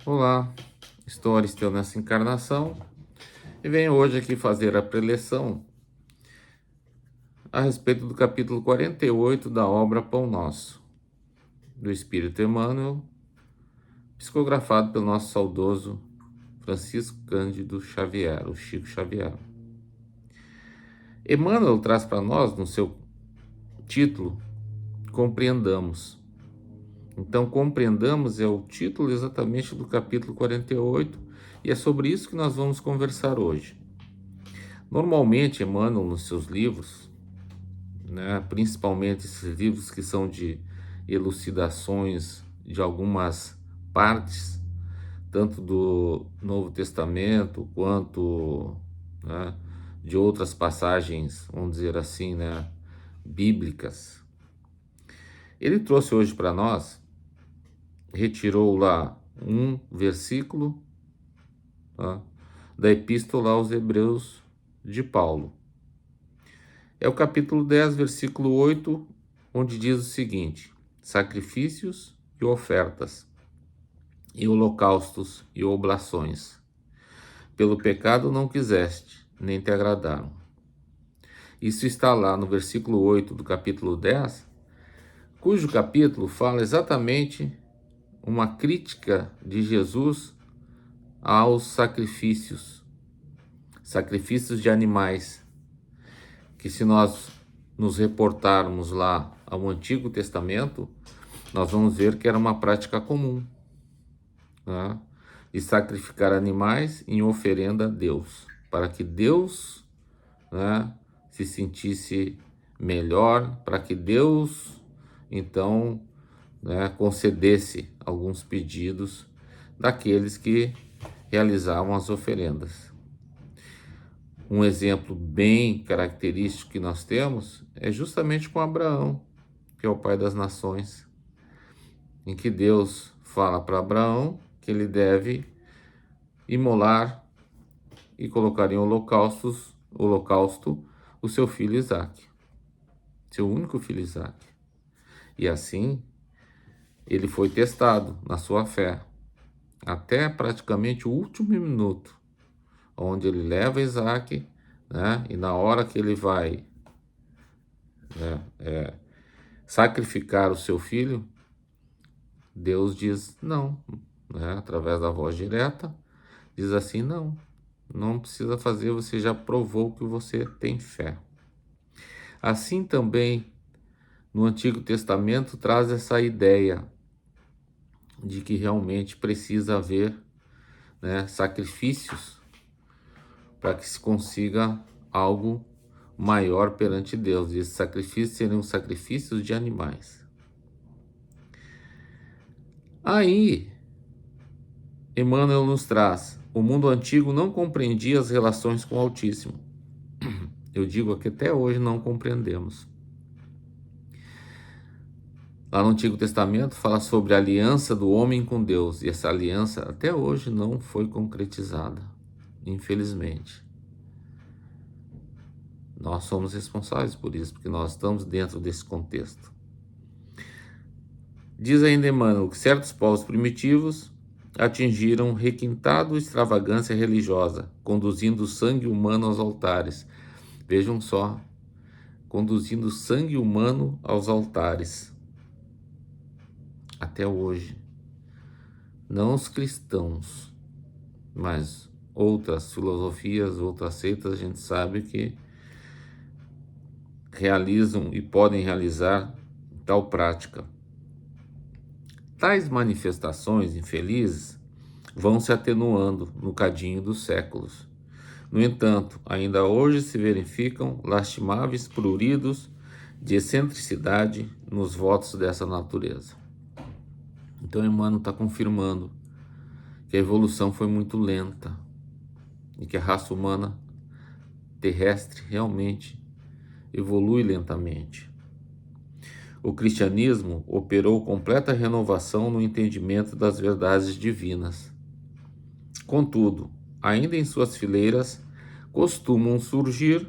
Olá, estou Aristeu nessa encarnação e venho hoje aqui fazer a preleção a respeito do capítulo 48 da obra Pão Nosso, do Espírito Emmanuel, psicografado pelo nosso saudoso Francisco Cândido Xavier, o Chico Xavier. Emmanuel traz para nós, no seu título, Compreendamos. Então, Compreendamos é o título exatamente do capítulo 48 e é sobre isso que nós vamos conversar hoje. Normalmente, Emmanuel, nos seus livros, principalmente esses livros que são de elucidações de algumas partes, tanto do Novo Testamento quanto, de outras passagens, vamos dizer assim, bíblicas. Ele trouxe hoje para nós, retirou lá um versículo da Epístola aos Hebreus de Paulo. É o capítulo 10, versículo 8, onde diz o seguinte: sacrifícios e ofertas, e holocaustos e oblações, pelo pecado não quiseste, nem te agradaram. Isso está lá no versículo 8 do capítulo 10, cujo capítulo fala exatamente uma crítica de Jesus aos sacrifícios de animais, que se nós nos reportarmos lá ao Antigo Testamento, nós vamos ver que era uma prática comum, de sacrificar animais em oferenda a Deus, para que Deus se sentisse melhor, para que Deus então concedesse alguns pedidos daqueles que realizavam as oferendas. Um exemplo bem característico que nós temos é justamente com Abraão, que é o pai das nações, em que Deus fala para Abraão que ele deve imolar e colocar em holocausto o seu filho Isaque, seu único filho Isaque. E assim ele foi testado na sua fé, até praticamente o último minuto, onde ele leva Isaque, e na hora que ele vai sacrificar o seu filho, Deus diz não, através da voz direta, diz assim: não precisa fazer, você já provou que você tem fé. Assim também, no Antigo Testamento, traz essa ideia de que realmente precisa haver sacrifícios para que se consiga algo maior perante Deus. E esses sacrifícios seriam sacrifícios de animais. Aí, Emmanuel nos traz: o mundo antigo não compreendia as relações com o Altíssimo. Eu digo que até hoje não compreendemos. Lá no Antigo Testamento fala sobre a aliança do homem com Deus, e essa aliança até hoje não foi concretizada, infelizmente. Nós somos responsáveis por isso, porque nós estamos dentro desse contexto. Diz ainda Emmanuel que certos povos primitivos atingiram requintada extravagância religiosa, conduzindo o sangue humano aos altares. Vejam só, conduzindo o sangue humano aos altares. Até hoje. Não os cristãos, mas outras filosofias, outras seitas, a gente sabe que realizam e podem realizar tal prática. Tais manifestações infelizes vão se atenuando no cadinho dos séculos. No entanto, ainda hoje se verificam lastimáveis pruridos de excentricidade nos votos dessa natureza. Então, Emmanuel está confirmando que a evolução foi muito lenta e que a raça humana terrestre realmente evolui lentamente. O cristianismo operou completa renovação no entendimento das verdades divinas. Contudo, ainda em suas fileiras costumam surgir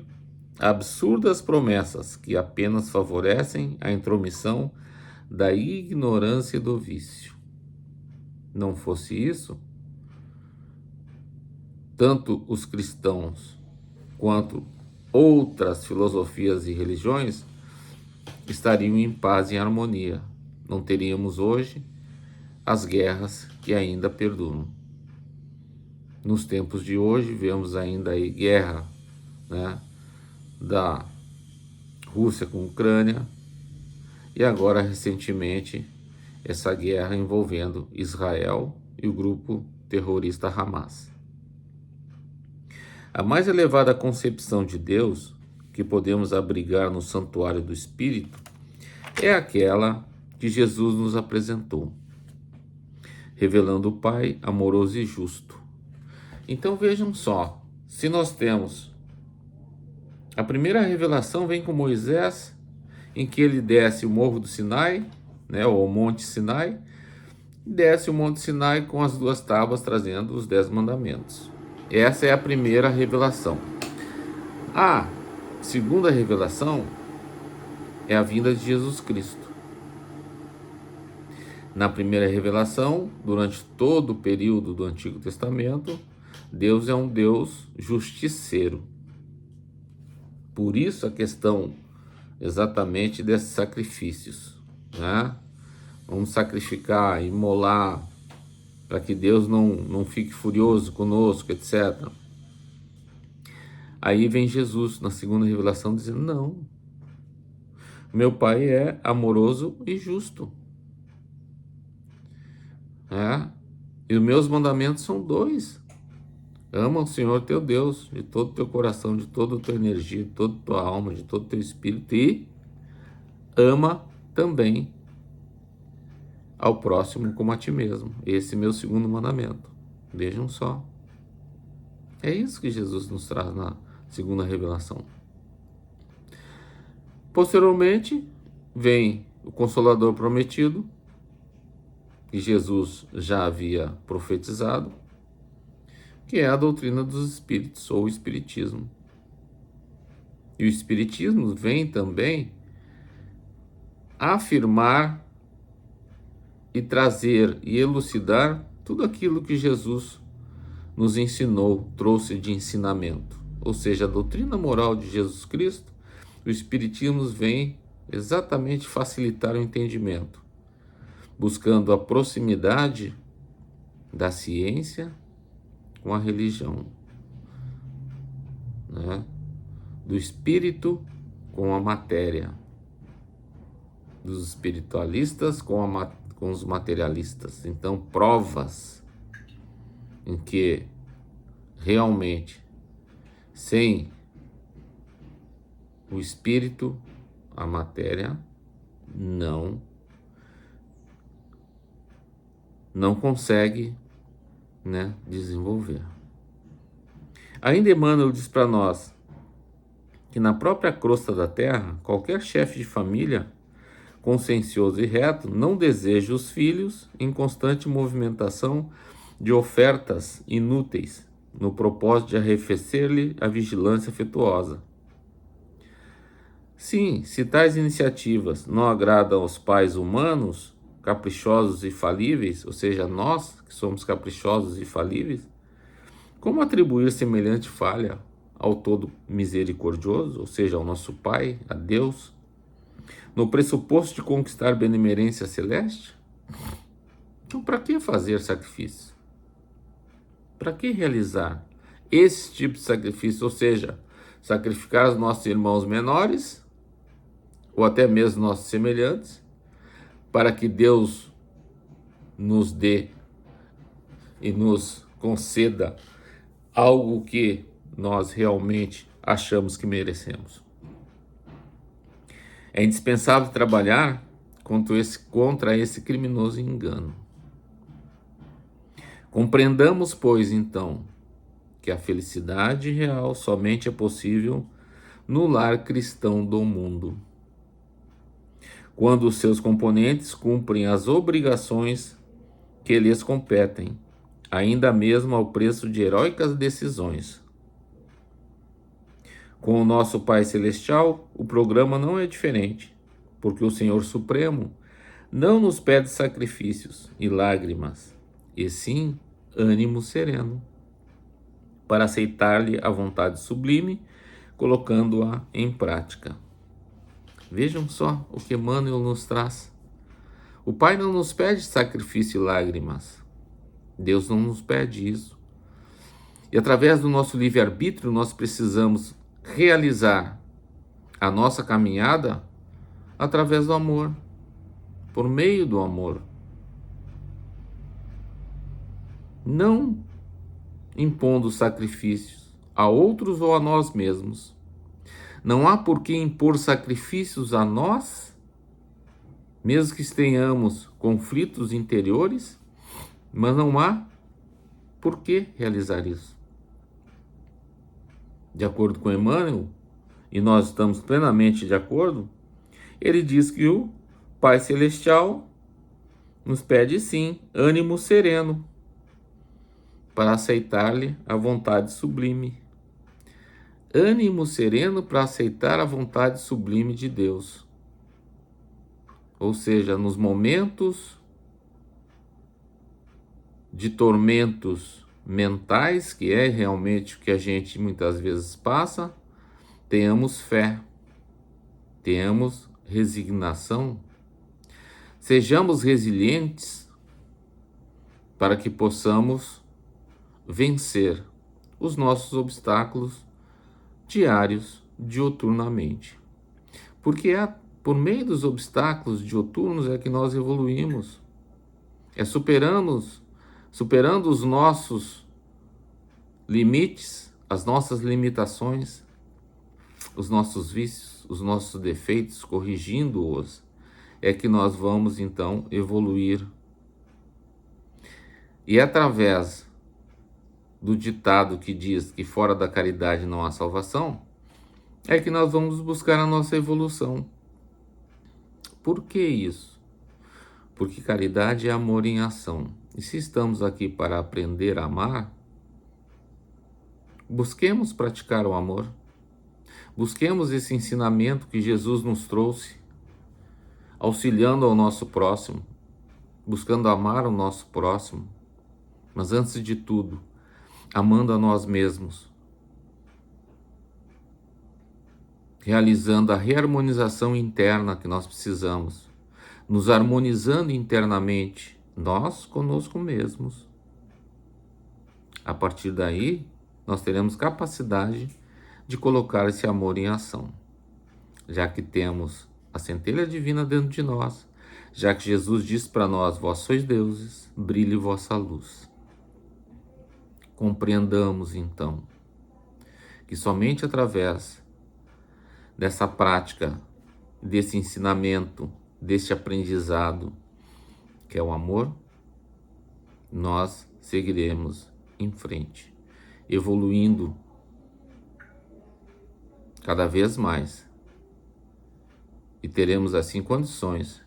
absurdas promessas que apenas favorecem a intromissão da ignorância e do vício. não fosse isso, tanto os cristãos quanto outras filosofias e religiões estariam em paz e harmonia. Não teríamos hoje as guerras que ainda perduram. Nos tempos de hoje, vemos ainda aí guerra, né, da Rússia com a Ucrânia, e agora, recentemente, essa guerra envolvendo Israel e o grupo terrorista Hamas. A mais elevada concepção de Deus que podemos abrigar no santuário do Espírito é aquela que Jesus nos apresentou, revelando o Pai amoroso e justo. Então vejam só, se nós temos a primeira revelação vem com Moisés, em que ele desce o Morro do Sinai, né, ou o Monte Sinai, desce o Monte Sinai com as 2 tábuas trazendo os 10 mandamentos. Essa é a primeira revelação. A segunda revelação é a vinda de Jesus Cristo. Na primeira revelação, durante todo o período do Antigo Testamento, Deus é um Deus justiceiro. Por isso a questão exatamente desses sacrifícios, né? Vamos sacrificar, imolar, para que Deus não fique furioso conosco, etc. Aí vem Jesus na segunda revelação dizendo, não, meu Pai é amoroso e justo. E os meus mandamentos são 2. Ama o Senhor teu Deus de todo o teu coração, de toda a tua energia, de toda a tua alma, de todo o teu espírito, e ama também ao próximo como a ti mesmo. Esse é meu segundo mandamento. Vejam só. É isso que Jesus nos traz na segunda revelação. Posteriormente, vem o Consolador prometido, que Jesus já havia profetizado, que é a doutrina dos espíritos, ou o espiritismo. E o espiritismo vem também afirmar e trazer e elucidar tudo aquilo que Jesus nos ensinou, trouxe de ensinamento. Ou seja, a doutrina moral de Jesus Cristo, o espiritismo vem exatamente facilitar o entendimento, buscando a proximidade da ciência com a religião, né? Do espírito com a matéria, dos espiritualistas com os materialistas. Então, provas em que realmente sem o espírito, a matéria não consegue, né, desenvolver. Ainda Emmanuel diz para nós que na própria crosta da terra, qualquer chefe de família consciencioso e reto não deseja os filhos em constante movimentação de ofertas inúteis, no propósito de arrefecer-lhe a vigilância afetuosa. Sim, se tais iniciativas não agradam aos pais humanos, caprichosos e falíveis, ou seja, nós que somos caprichosos e falíveis, como atribuir semelhante falha ao todo misericordioso, ou seja, ao nosso Pai, a Deus, no pressuposto de conquistar benemerência celeste? Então, para que fazer sacrifício? Para que realizar esse tipo de sacrifício? Ou seja, sacrificar os nossos irmãos menores, ou até mesmo nossos semelhantes, para que Deus nos dê e nos conceda algo que nós realmente achamos que merecemos. É indispensável trabalhar contra esse criminoso engano. Compreendamos, pois, então, que a felicidade real somente é possível no lar cristão do mundo, quando os seus componentes cumprem as obrigações que lhes competem, ainda mesmo ao preço de heróicas decisões. Com o nosso Pai Celestial, o programa não é diferente, porque o Senhor Supremo não nos pede sacrifícios e lágrimas, e sim ânimo sereno, para aceitar-lhe a vontade sublime, colocando-a em prática. Vejam só o que Emmanuel nos traz. O Pai não nos pede sacrifício e lágrimas. Deus não nos pede isso. E através do nosso livre-arbítrio, nós precisamos realizar a nossa caminhada através do amor, por meio do amor. Não impondo sacrifícios a outros ou a nós mesmos. Não há por que impor sacrifícios a nós, mesmo que tenhamos conflitos interiores, mas não há por que realizar isso. De acordo com Emmanuel, e nós estamos plenamente de acordo, ele diz que o Pai Celestial nos pede sim ânimo sereno para aceitar-lhe a vontade sublime. Ânimo sereno para aceitar a vontade sublime de Deus. Ou seja, nos momentos de tormentos mentais, que é realmente o que a gente muitas vezes passa, tenhamos fé, tenhamos resignação, sejamos resilientes para que possamos vencer os nossos obstáculos diários, diuturnamente. Porque é por meio dos obstáculos diuturnos é que nós evoluímos. É superando os nossos limites, as nossas limitações, os nossos vícios, os nossos defeitos, corrigindo-os, é que nós vamos então evoluir. E através do ditado que diz que fora da caridade não há salvação, é que nós vamos buscar a nossa evolução. Por que isso? Porque caridade é amor em ação. E se estamos aqui para aprender a amar, busquemos praticar o amor. Busquemos esse ensinamento que Jesus nos trouxe, auxiliando ao nosso próximo, buscando amar o nosso próximo, mas antes de tudo, amando a nós mesmos, realizando a reharmonização interna que nós precisamos, nos harmonizando internamente, nós conosco mesmos. A partir daí, nós teremos capacidade de colocar esse amor em ação, já que temos a centelha divina dentro de nós, já que Jesus diz para nós: vós sois deuses, brilhe vossa luz. Compreendamos então que somente através dessa prática, desse ensinamento, desse aprendizado, que é o amor, nós seguiremos em frente, evoluindo cada vez mais. E teremos assim condições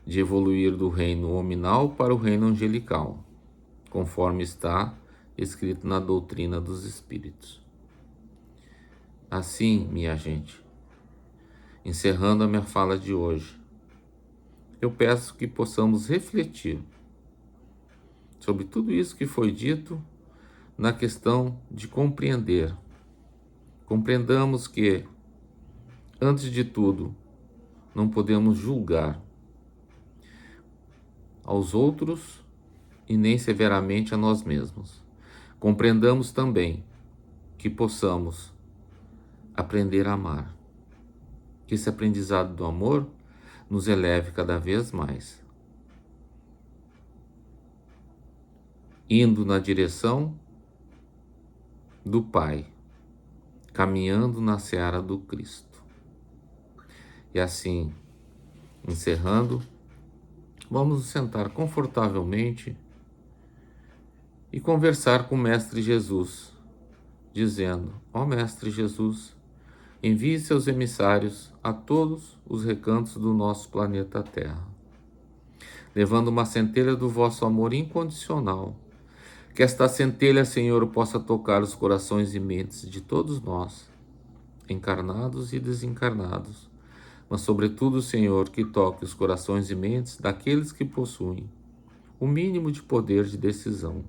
de evoluir do reino hominal para o reino angelical, conforme está escrito na doutrina dos Espíritos. Assim, minha gente, encerrando a minha fala de hoje, eu peço que possamos refletir sobre tudo isso que foi dito na questão de compreender. Compreendamos que, antes de tudo, não podemos julgar aos outros e nem severamente a nós mesmos. Compreendamos também que possamos aprender a amar, que esse aprendizado do amor nos eleve cada vez mais, indo na direção do Pai, caminhando na seara do Cristo. E assim, encerrando, vamos nos sentar confortavelmente e conversar com o Mestre Jesus, dizendo: ó Mestre Jesus, envie seus emissários a todos os recantos do nosso planeta Terra, levando uma centelha do vosso amor incondicional. Que esta centelha, Senhor, possa tocar os corações e mentes de todos nós, encarnados e desencarnados, mas sobretudo, Senhor, que toque os corações e mentes daqueles que possuem o mínimo de poder de decisão,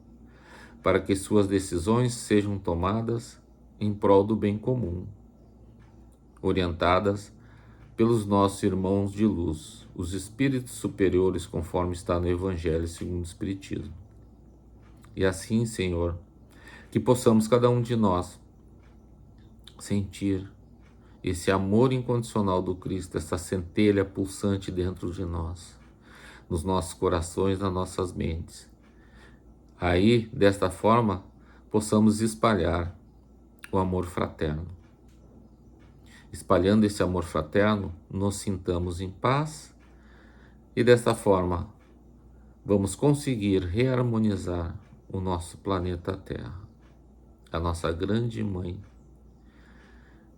para que suas decisões sejam tomadas em prol do bem comum, orientadas pelos nossos irmãos de luz, os espíritos superiores, conforme está no Evangelho segundo o Espiritismo. E assim, Senhor, que possamos cada um de nós sentir esse amor incondicional do Cristo, essa centelha pulsante dentro de nós, nos nossos corações, nas nossas mentes. Aí, desta forma, possamos espalhar o amor fraterno. Espalhando esse amor fraterno, nos sintamos em paz e desta forma vamos conseguir reharmonizar o nosso planeta Terra, a nossa grande mãe,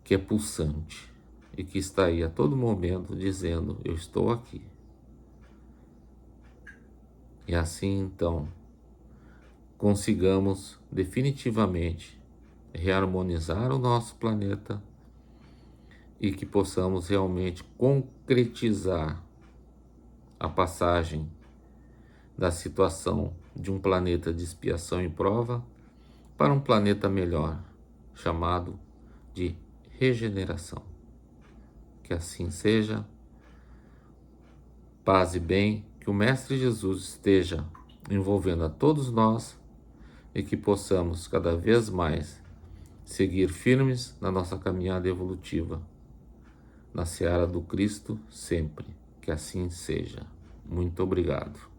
que é pulsante e que está aí a todo momento dizendo: eu estou aqui. E assim então consigamos definitivamente reharmonizar o nosso planeta e que possamos realmente concretizar a passagem da situação de um planeta de expiação e prova para um planeta melhor, chamado de regeneração. Que assim seja. Paz e bem, que o Mestre Jesus esteja envolvendo a todos nós e que possamos cada vez mais seguir firmes na nossa caminhada evolutiva, na seara do Cristo sempre. Que assim seja. Muito obrigado.